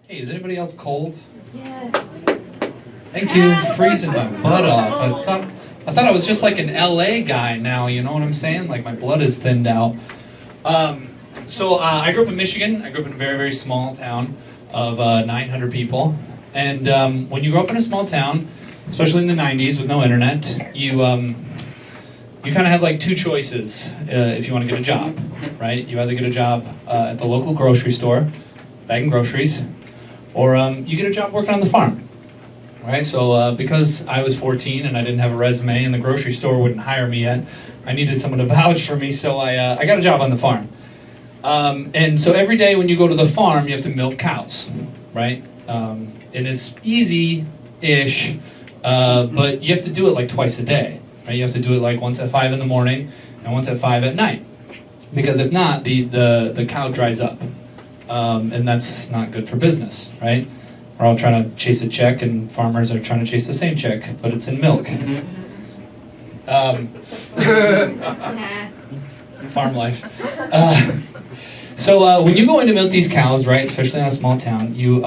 Hey, is anybody else cold? Yes. Thank you, freezing my butt off. I thought I was just like an LA guy now, you know what I'm saying? Like my blood is thinned out. I grew up in Michigan. I grew up in a very, very small town of 900 people. And when you grow up in a small town, especially in the 90s with no internet, you kind of have like two choices if you want to get a job, right? You either get a job at the local grocery store, bagging groceries, or you get a job working on the farm, right? So because I was 14 and I didn't have a resume and the grocery store wouldn't hire me yet, I needed someone to vouch for me, so I got a job on the farm. And so every day when you go to the farm, you have to milk cows, right? And it's easy-ish, but you have to do it like twice a day, right? You have to do it like once at 5 in the morning and once at 5 at night. Because if not, the cow dries up. And that's not good for business, right? We're all trying to chase a check, and farmers are trying to chase the same check, but it's in milk. Farm life. So when you go in to milk these cows, right, especially in a small town, you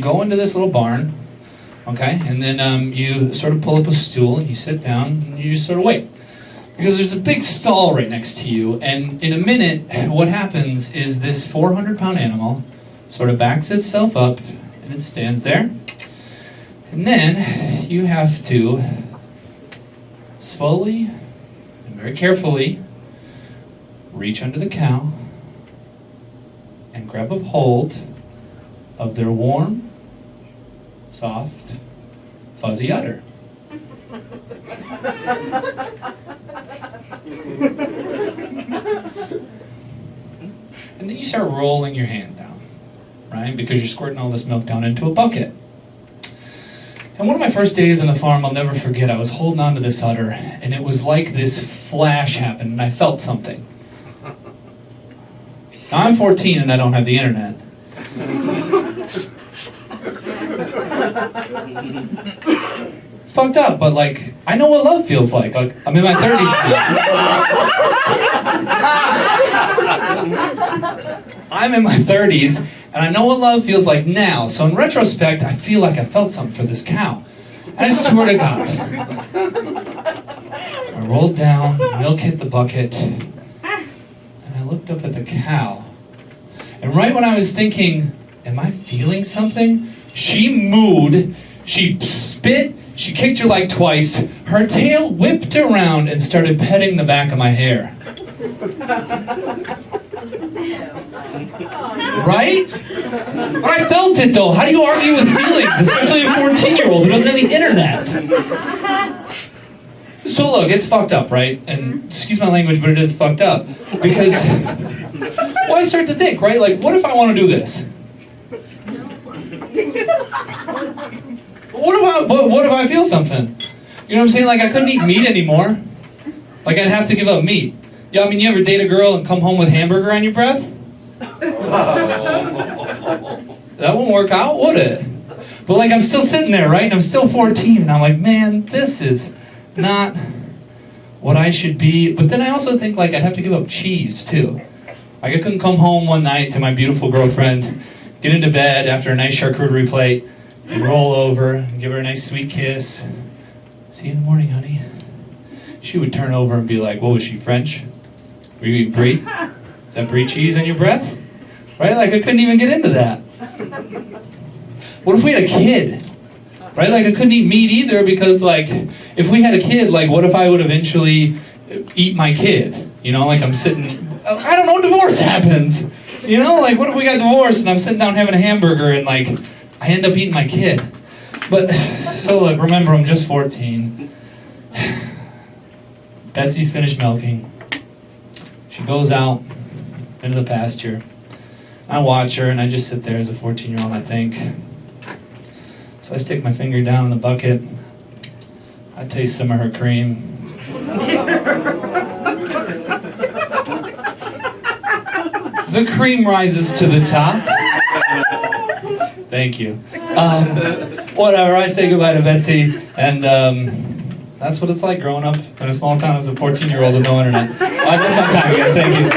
go into this little barn, okay, and then you sort of pull up a stool and you sit down and you just sort of wait. Because there's a big stall right next to you, and in a minute, what happens is this 400-pound animal sort of backs itself up, and it stands there. And then you have to slowly and very carefully reach under the cow and grab a hold of their warm, soft, fuzzy udder. And then you start rolling your hand down, right? Because you're squirting all this milk down into a bucket. And one of my first days on the farm, I'll never forget, I was holding on to this udder, and it was like this flash happened, and I felt something. Now I'm 14 and I don't have the internet. It's fucked up, but like, I know what love feels like. Like, I'm in my 30s now. I'm in my 30s, and I know what love feels like now. So in retrospect, I feel like I felt something for this cow. And I swear to God. I rolled down, milk hit the bucket, and I looked up at the cow. And right when I was thinking, am I feeling something? She mooed, she spit, she kicked her leg twice, her tail whipped around and started petting the back of my hair. Right? But I felt it though. How do you argue with feelings, especially a 14-year-old who doesn't have the internet? So look, it's fucked up, right? And excuse my language, but it is fucked up. Because, well, I start to think, right? Like, what if I want to do this? What if I feel something? You know what I'm saying? Like, I couldn't eat meat anymore. Like, I'd have to give up meat. Yeah, I mean, you ever date a girl and come home with hamburger on your breath? That won't work out, would it? But like, I'm still sitting there, right? And I'm still 14, and I'm like, man, this is not what I should be. But then I also think, like, I'd have to give up cheese, too. Like, I couldn't come home one night to my beautiful girlfriend, get into bed after a nice charcuterie plate, and roll over and give her a nice sweet kiss. See you in the morning, honey. She would turn over and be like, what was she, French? Were you eating brie? Is that brie cheese on your breath? Right? Like, I couldn't even get into that. What if we had a kid? Right? Like, I couldn't eat meat either because, like, if we had a kid, like, what if I would eventually eat my kid? You know, like, I'm sitting, I don't know, divorce happens. You know, like, what if we got divorced and I'm sitting down having a hamburger and, like, I end up eating my kid? But, so, look, remember, I'm just 14. Betsy's finished milking. She goes out into the pasture. I watch her and I just sit there as a 14-year-old and I think. So I stick my finger down in the bucket. I taste some of her cream. The cream rises to the top. Thank you. Whatever, I say goodbye to Betsy, and that's what it's like growing up in a small town as a 14-year-old with no internet. That's my time, guys. Thank you.